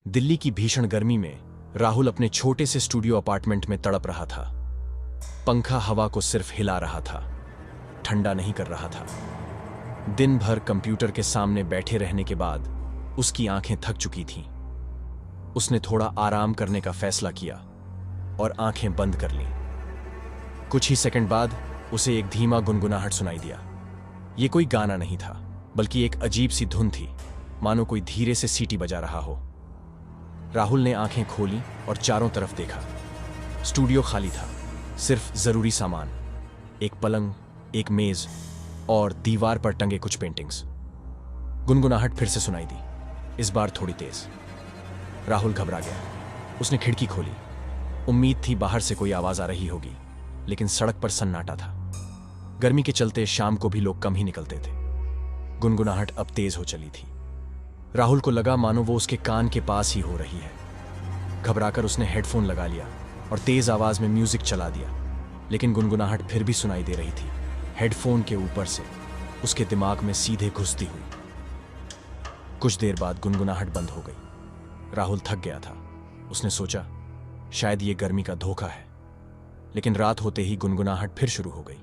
दिल्ली की भीषण गर्मी में राहुल अपने छोटे से स्टूडियो अपार्टमेंट में तड़प रहा था। पंखा हवा को सिर्फ हिला रहा था, ठंडा नहीं कर रहा था। दिन भर कंप्यूटर के सामने बैठे रहने के बाद उसकी आंखें थक चुकी थीं। उसने थोड़ा आराम करने का फैसला किया और आंखें बंद कर लीं। कुछ ही सेकंड बाद उसे एक धीमा गुनगुनाहट सुनाई दिया। यह कोई गाना नहीं था, बल्कि एक अजीब सी धुन थी, मानो कोई धीरे से सीटी बजा रहा हो। राहुल ने आंखें खोली और चारों तरफ देखा। स्टूडियो खाली था, सिर्फ जरूरी सामान, एक पलंग, एक मेज और दीवार पर टंगे कुछ पेंटिंग्स। गुनगुनाहट फिर से सुनाई दी, इस बार थोड़ी तेज। राहुल घबरा गया। उसने खिड़की खोली। उम्मीद थी बाहर से कोई आवाज आ रही होगी, लेकिन सड़क पर सन्नाटा था। गर्मी के चलते शाम को भी लोग कम ही निकलते थे। गुनगुनाहट अब तेज हो चली थी। राहुल को लगा मानो वो उसके कान के पास ही हो रही है। घबराकर उसने हेडफोन लगा लिया और तेज आवाज में म्यूजिक चला दिया, लेकिन गुनगुनाहट फिर भी सुनाई दे रही थी, हेडफोन के ऊपर से उसके दिमाग में सीधे घुसती हुई। कुछ देर बाद गुनगुनाहट बंद हो गई। राहुल थक गया था। उसने सोचा शायद ये गर्मी का धोखा है, लेकिन रात होते ही गुनगुनाहट फिर शुरू हो गई।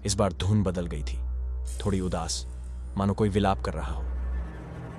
इस बार धुन बदल गई थी, थोड़ी उदास, मानो कोई विलाप कर रहा हो।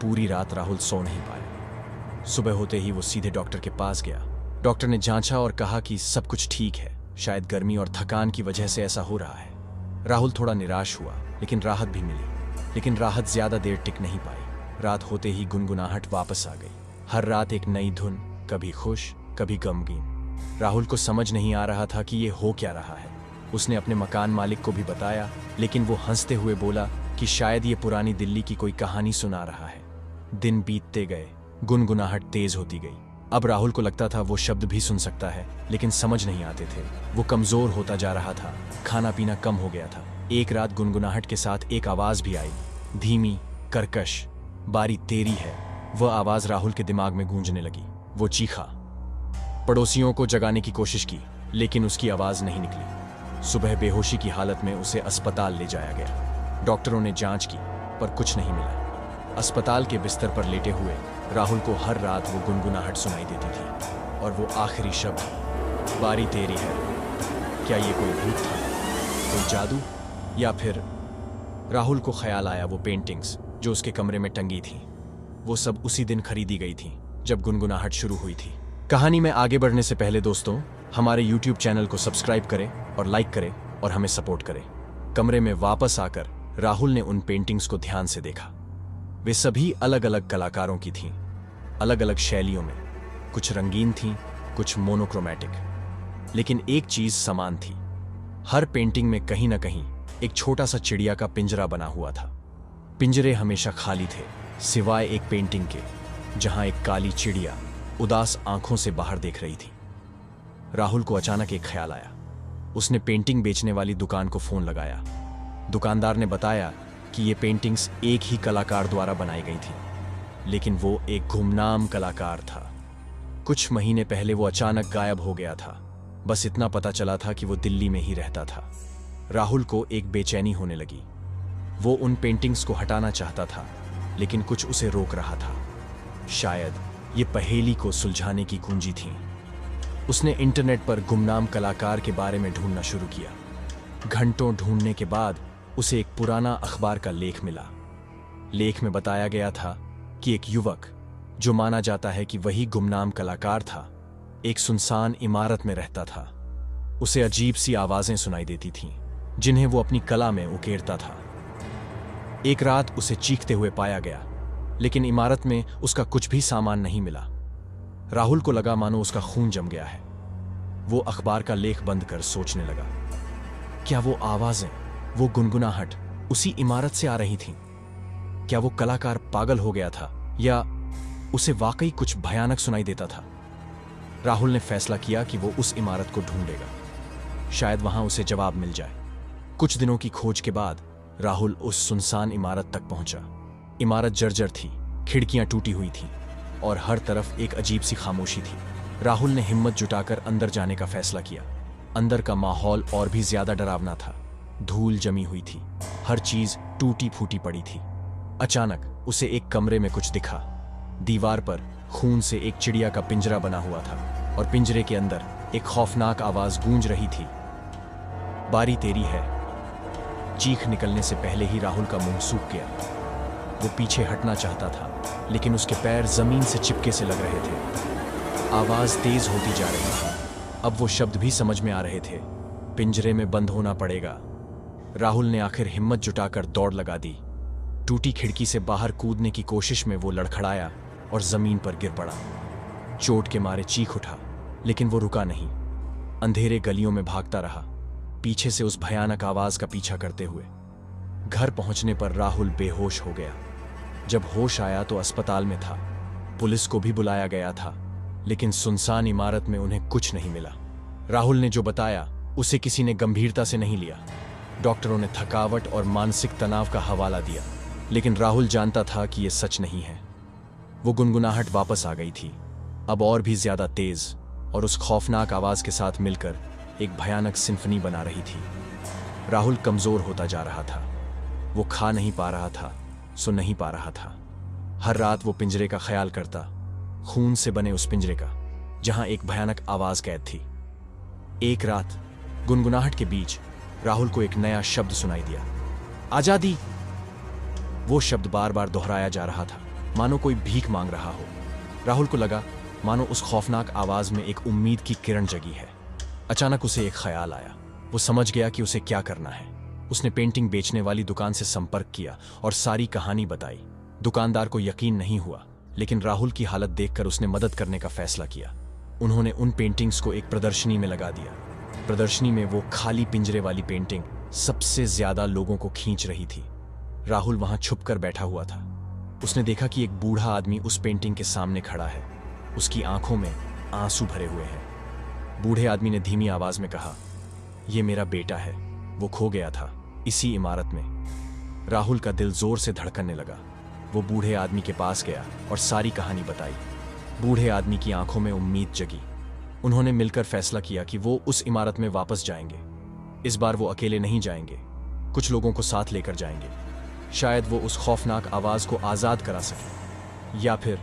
पूरी रात राहुल सो नहीं पाया। सुबह होते ही वो सीधे डॉक्टर के पास गया। डॉक्टर ने जांचा और कहा कि सब कुछ ठीक है, शायद गर्मी और थकान की वजह से ऐसा हो रहा है। राहुल थोड़ा निराश हुआ, लेकिन राहत भी मिली। लेकिन राहत ज्यादा देर टिक नहीं पाई। रात होते ही गुनगुनाहट वापस आ गई। हर रात एक नई धुन, कभी खुश, कभी गमगीन। राहुल को समझ नहीं आ रहा था कि ये हो क्या रहा है। उसने अपने मकान मालिक को भी बताया, लेकिन वो हंसते हुए बोला कि शायद ये पुरानी दिल्ली की कोई कहानी सुना रहा है। दिन बीतते गए, गुनगुनाहट तेज होती गई। अब राहुल को लगता था वो शब्द भी सुन सकता है, लेकिन समझ नहीं आते थे। वो कमजोर होता जा रहा था, खाना पीना कम हो गया था। एक रात गुनगुनाहट के साथ एक आवाज भी आई, धीमी, कर्कश, बारी तेरी है। वह आवाज राहुल के दिमाग में गूंजने लगी। वो चीखा, पड़ोसियों को जगाने की कोशिश की, लेकिन उसकी आवाज नहीं निकली। सुबह बेहोशी की हालत में उसे अस्पताल ले जाया गया। डॉक्टरों ने जांच की, पर कुछ नहीं मिला। अस्पताल के बिस्तर पर लेटे हुए राहुल को हर रात वो गुनगुनाहट सुनाई देती थी, और वो आखिरी शब्द, बारी तेरी है। क्या ये कोई भूत था, कोई जादू, या फिर? राहुल को ख्याल आया वो पेंटिंग्स जो उसके कमरे में टंगी थी, वो सब उसी दिन खरीदी गई थी जब गुनगुनाहट शुरू हुई थी। कहानी में आगे बढ़ने से पहले दोस्तों, हमारे YouTube चैनल को सब्सक्राइब करें और लाइक करें और हमें सपोर्ट करें। कमरे में वापस आकर राहुल ने उन पेंटिंग्स को ध्यान से देखा। वे सभी अलग अलग कलाकारों की थीं, अलग अलग शैलियों में। कुछ रंगीन थीं, कुछ मोनोक्रोमैटिक, लेकिन एक चीज समान थी। हर पेंटिंग में कहीं ना कहीं एक छोटा सा चिड़िया का पिंजरा बना हुआ था। पिंजरे हमेशा खाली थे, सिवाय एक पेंटिंग के, जहां एक काली चिड़िया उदास आंखों से बाहर देख रही थी। राहुल को अचानक एक ख्याल आया। उसने पेंटिंग बेचने वाली दुकान को फोन लगाया। दुकानदार ने बताया कि ये पेंटिंग्स एक ही कलाकार द्वारा बनाई गई थी, लेकिन वो एक गुमनाम कलाकार था। कुछ महीने पहले वो अचानक गायब हो गया था। बस इतना पता चला था कि वो दिल्ली में ही रहता था। राहुल को एक बेचैनी होने लगी। वो उन पेंटिंग्स को हटाना चाहता था, लेकिन कुछ उसे रोक रहा था। शायद ये पहेली को सुलझाने की कुंजी थी। उसने इंटरनेट पर गुमनाम कलाकार के बारे में ढूंढना शुरू किया। घंटों ढूंढने के बाद उसे एक पुराना अखबार का लेख मिला। लेख में बताया गया था कि एक युवक, जो माना जाता है कि वही गुमनाम कलाकार था, एक सुनसान इमारत में रहता था। उसे अजीब सी आवाजें सुनाई देती थीं, जिन्हें वो अपनी कला में उकेरता था। एक रात उसे चीखते हुए पाया गया, लेकिन इमारत में उसका कुछ भी सामान नहीं मिला। राहुल को लगा मानो उसका खून जम गया है। वो अखबार का लेख बंद कर सोचने लगा, क्या वो आवाजें, वो गुनगुनाहट उसी इमारत से आ रही थीं? क्या वो कलाकार पागल हो गया था, या उसे वाकई कुछ भयानक सुनाई देता था? राहुल ने फैसला किया कि वो उस इमारत को ढूंढेगा। शायद वहां उसे जवाब मिल जाए। कुछ दिनों की खोज के बाद राहुल उस सुनसान इमारत तक पहुंचा। इमारत जर्जर थी, खिड़कियां टूटी हुई थीं और हर तरफ एक अजीब सी खामोशी थी। राहुल ने हिम्मत जुटाकर अंदर जाने का फैसला किया। अंदर का माहौल और भी ज्यादा डरावना था। धूल जमी हुई थी, हर चीज टूटी फूटी पड़ी थी। अचानक उसे एक कमरे में कुछ दिखा। दीवार पर खून से एक चिड़िया का पिंजरा बना हुआ था और पिंजरे के अंदर एक खौफनाक आवाज गूंज रही थी, बारी तेरी है। चीख निकलने से पहले ही राहुल का मुंह सूख गया। वो पीछे हटना चाहता था, लेकिन उसके पैर जमीन से चिपके से लग रहे थे। आवाज तेज होती जा रही थी। अब वो शब्द भी समझ में आ रहे थे, पिंजरे में बंद होना पड़ेगा। राहुल ने आखिर हिम्मत जुटाकर दौड़ लगा दी। टूटी खिड़की से बाहर कूदने की कोशिश में वो लड़खड़ाया और जमीन पर गिर पड़ा। चोट के मारे चीख उठा, लेकिन वो रुका नहीं। अंधेरे गलियों में भागता रहा, पीछे से उस भयानक आवाज का पीछा करते हुए। घर पहुंचने पर राहुल बेहोश हो गया। जब होश आया तो अस्पताल में था। पुलिस को भी बुलाया गया था, लेकिन सुनसान इमारत में उन्हें कुछ नहीं मिला। राहुल ने जो बताया उसे किसी ने गंभीरता से नहीं लिया। डॉक्टरों ने थकावट और मानसिक तनाव का हवाला दिया, लेकिन राहुल जानता था कि यह सच नहीं है। वो गुनगुनाहट वापस आ गई थी, अब और भी ज्यादा तेज, और उस खौफनाक आवाज के साथ मिलकर एक भयानक सिम्फनी बना रही थी। राहुल कमजोर होता जा रहा था। वो खा नहीं पा रहा था, सो नहीं पा रहा था। हर रात वो पिंजरे का ख्याल करता, खून से बने उस पिंजरे का जहां एक भयानक आवाज कैद थी। एक रात गुनगुनाहट के बीच राहुल को एक नया शब्द सुनाई दिया, आजादी। वो शब्द बार बार दोहराया जा रहा था, मानो कोई भीख मांग रहा हो। राहुल को लगा मानो उस खौफनाक आवाज में एक उम्मीद की किरण जगी है। अचानक उसे एक ख्याल आया। वो समझ गया कि उसे क्या करना है। उसने पेंटिंग बेचने वाली दुकान से संपर्क किया और सारी कहानी बताई। दुकानदार को यकीन नहीं हुआ, लेकिन राहुल की हालत देखकर उसने मदद करने का फैसला किया। उन्होंने उन पेंटिंग्स को एक प्रदर्शनी में लगा दिया। प्रदर्शनी में वो खाली पिंजरे वाली पेंटिंग सबसे ज्यादा लोगों को खींच रही थी। राहुल वहां छुपकर बैठा हुआ था। उसने देखा कि एक बूढ़ा आदमी उस पेंटिंग के सामने खड़ा है। उसकी आंखों में आंसू भरे हुए हैं। बूढ़े आदमी ने धीमी आवाज में कहा, यह मेरा बेटा है, वो खो गया था इसी इमारत में। राहुल का दिल जोर से धड़कने लगा। वो बूढ़े आदमी के पास गया और सारी कहानी बताई। बूढ़े आदमी की आंखों में उम्मीद जगी। उन्होंने मिलकर फैसला किया कि वो उस इमारत में वापस जाएंगे। इस बार वो अकेले नहीं जाएंगे, कुछ लोगों को साथ लेकर जाएंगे। शायद वो उस खौफनाक आवाज को आजाद करा सके, या फिर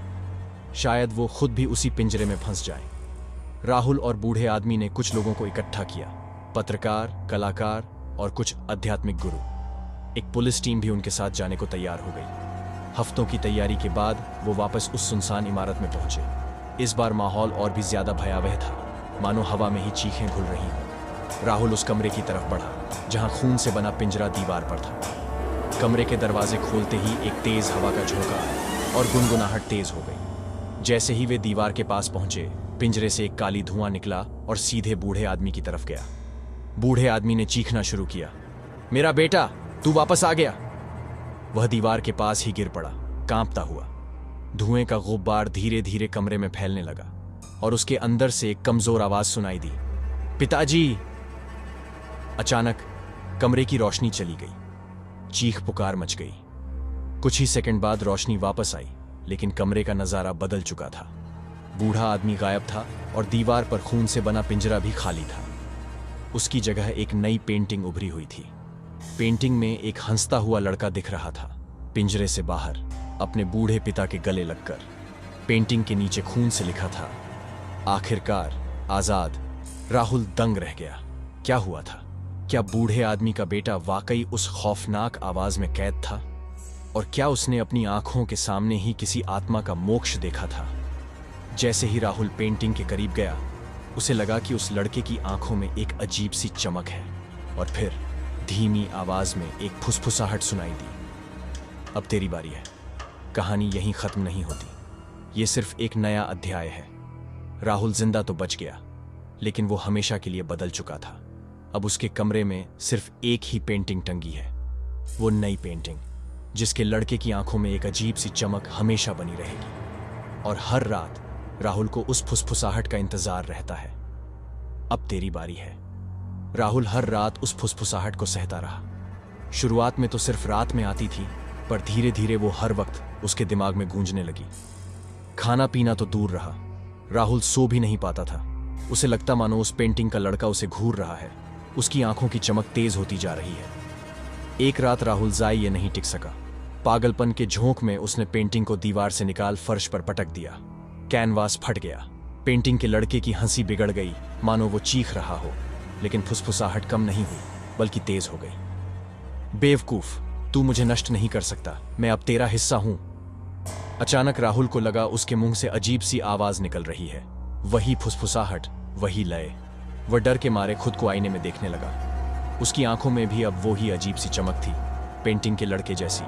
शायद वो खुद भी उसी पिंजरे में फंस जाए। राहुल और बूढ़े आदमी ने कुछ लोगों को इकट्ठा किया, पत्रकार, कलाकार और कुछ आध्यात्मिक गुरु। एक पुलिस टीम भी उनके साथ जाने को तैयार हो गई। हफ्तों की तैयारी के बाद वो वापस उस सुनसान इमारत में पहुंचे। इस बार माहौल और भी ज्यादा भयावह था, मानो हवा में ही चीखें घुल रही हों। राहुल उस कमरे की तरफ बढ़ा जहां खून से बना पिंजरा दीवार पर था। कमरे के दरवाजे खोलते ही एक तेज हवा का झोंका और गुनगुनाहट तेज हो गई। जैसे ही वे दीवार के पास पहुंचे, पिंजरे से एक काली धुआं निकला और सीधे बूढ़े आदमी की तरफ गया। बूढ़े आदमी ने चीखना शुरू किया, मेरा बेटा, तू वापस आ गया। वह दीवार के पास ही गिर पड़ा, कांपता हुआ। धुएं का गुब्बार धीरे धीरे कमरे में फैलने लगा और उसके अंदर से एक कमजोर आवाज सुनाई दी, पिताजी। अचानक कमरे की रोशनी चली गई। चीख पुकार मच गई। कुछ ही सेकंड बाद रोशनी वापस आई, लेकिन कमरे का नजारा बदल चुका था। बूढ़ा आदमी गायब था और दीवार पर खून से बना पिंजरा भी खाली था। उसकी जगह एक नई पेंटिंग उभरी हुई थी। पेंटिंग में एक हंसता हुआ लड़का दिख रहा था, पिंजरे से बाहर, अपने बूढ़े पिता के गले लगकर। पेंटिंग के नीचे खून से लिखा था, आखिरकार आजाद। राहुल दंग रह गया। क्या हुआ था? क्या बूढ़े आदमी का बेटा वाकई उस खौफनाक आवाज में कैद था? और क्या उसने अपनी आंखों के सामने ही किसी आत्मा का मोक्ष देखा था? जैसे ही राहुल पेंटिंग के करीब गया, उसे लगा कि उस लड़के की आंखों में एक अजीब सी चमक है। और फिर धीमी आवाज में एक फुसफुसाहट सुनाई दी, अब तेरी बारी है। कहानी यहीं खत्म नहीं होती, ये सिर्फ एक नया अध्याय है। राहुल जिंदा तो बच गया, लेकिन वो हमेशा के लिए बदल चुका था। अब उसके कमरे में सिर्फ एक ही पेंटिंग टंगी है, वो नई पेंटिंग, जिसके लड़के की आंखों में एक अजीब सी चमक हमेशा बनी रहेगी। और हर रात राहुल को उस फुसफुसाहट का इंतजार रहता है, अब तेरी बारी है। राहुल हर रात उस फुसफुसाहट को सहता रहा। शुरुआत में तो सिर्फ रात में आती थी, पर धीरे धीरे वो हर वक्त उसके दिमाग में गूंजने लगी। खाना पीना तो दूर रहा, राहुल सो भी नहीं पाता था। उसे लगता मानो उस पेंटिंग का लड़का उसे घूर रहा है। उसकी आंखों की चमक तेज होती जा रही है। एक रात राहुल जाए नहीं टिक सका। पागलपन के झोंक में उसने पेंटिंग को दीवार से निकाल फर्श पर पटक दिया। कैनवास फट गया। पेंटिंग के लड़के की हंसी बिगड़ गई, मानो वो चीख रहा हो, लेकिन फुसफुसाहट कम नहीं हुई बल्कि तेज हो गई। बेवकूफ, तू मुझे नष्ट नहीं कर सकता, मैं अब तेरा हिस्सा हूं। अचानक राहुल को लगा उसके मुंह से अजीब सी आवाज निकल रही है। वही फुसफुसाहट, वही लय। वह डर के मारे खुद को आईने में देखने लगा। उसकी आंखों में भी अब वो ही अजीब सी चमक थी, पेंटिंग के लड़के जैसी।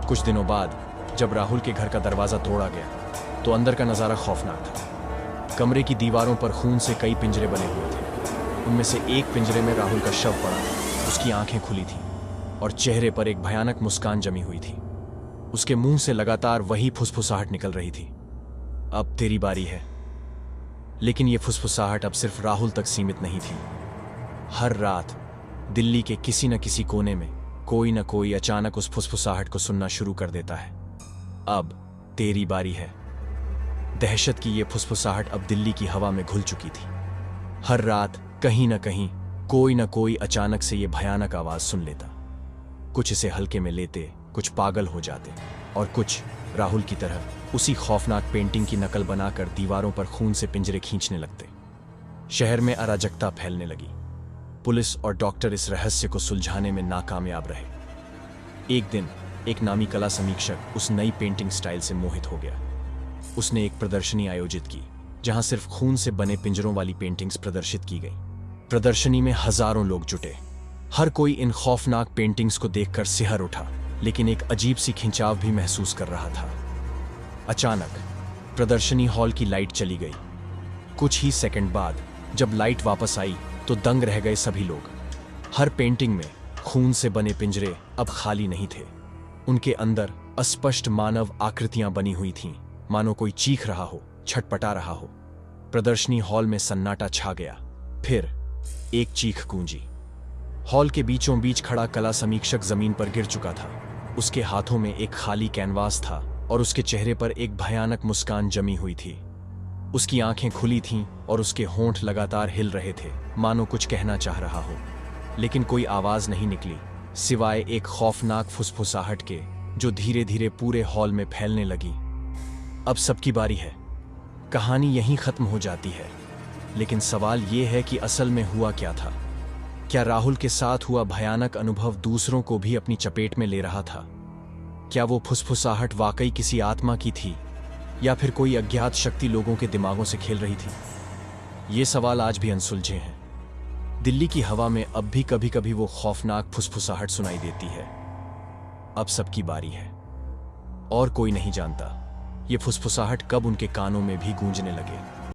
कुछ दिनों बाद जब राहुल के घर का दरवाजा तोड़ा गया तो अंदर का नजारा खौफनाक था। कमरे की दीवारों पर खून से कई पिंजरे बने हुए थे। उनमें से एक पिंजरे में राहुल का शव पड़ा था। उसकी आंखें खुली थीं और चेहरे पर एक भयानक मुस्कान जमी हुई थी। उसके मुंह से लगातार वही फुसफुसाहट निकल रही थी, अब तेरी बारी है। लेकिन यह फुसफुसाहट अब सिर्फ राहुल तक सीमित नहीं थी। हर रात दिल्ली के किसी न किसी कोने में कोई न कोई अचानक उस फुसफुसाहट को सुनना शुरू कर देता है। अब तेरी बारी है। दहशत की यह फुसफुसाहट अब दिल्ली की हवा में घुल चुकी थी। हर रात कहीं न कहीं कोई न कोई अचानक से यह भयानक आवाज सुन लेता। कुछ इसे हल्के में लेते, कुछ पागल हो जाते और कुछ राहुल की तरह उसी खौफनाक पेंटिंग की नकल बनाकर दीवारों पर खून से पिंजरे खींचने लगते। शहर में अराजकता फैलने लगी। पुलिस और डॉक्टर इस रहस्य को सुलझाने में नाकामयाब रहे। एक दिन एक नामी कला समीक्षक उस नई पेंटिंग स्टाइल से मोहित हो गया। उसने एक प्रदर्शनी आयोजित की जहां सिर्फ खून से बने पिंजरों वाली पेंटिंग्स प्रदर्शित की गई। प्रदर्शनी में हजारों लोग जुटे। हर कोई इन खौफनाक पेंटिंग्स को देखकर सिहर उठा, लेकिन एक अजीब सी खिंचाव भी महसूस कर रहा था। अचानक प्रदर्शनी हॉल की लाइट चली गई। कुछ ही सेकंड बाद जब लाइट वापस आई तो दंग रह गए सभी लोग। हर पेंटिंग में खून से बने पिंजरे अब खाली नहीं थे। उनके अंदर अस्पष्ट मानव आकृतियां बनी हुई थीं, मानो कोई चीख रहा हो, छटपटा रहा हो। प्रदर्शनी हॉल में सन्नाटा छा गया। फिर एक चीख गूंजी। हॉल के बीचों बीच खड़ा कला समीक्षक जमीन पर गिर चुका था। उसके हाथों में एक खाली कैनवास था और उसके चेहरे पर एक भयानक मुस्कान जमी हुई थी। उसकी आंखें खुली थीं और उसके होंठ लगातार हिल रहे थे, मानो कुछ कहना चाह रहा हो, लेकिन कोई आवाज नहीं निकली सिवाय एक खौफनाक फुसफुसाहट के जो धीरे धीरे पूरे हॉल में फैलने लगी। अब सबकी बारी है। कहानी यहीं खत्म हो जाती है, लेकिन सवाल यह है कि असल में हुआ क्या था। क्या राहुल के साथ हुआ भयानक अनुभव दूसरों को भी अपनी चपेट में ले रहा था? क्या वो फुसफुसाहट वाकई किसी आत्मा की थी या फिर कोई अज्ञात शक्ति लोगों के दिमागों से खेल रही थी? ये सवाल आज भी अनसुलझे हैं। दिल्ली की हवा में अब भी कभी कभी वो खौफनाक फुसफुसाहट सुनाई देती है। अब सबकी बारी है और कोई नहीं जानता ये फुसफुसाहट कब उनके कानों में भी गूंजने लगे।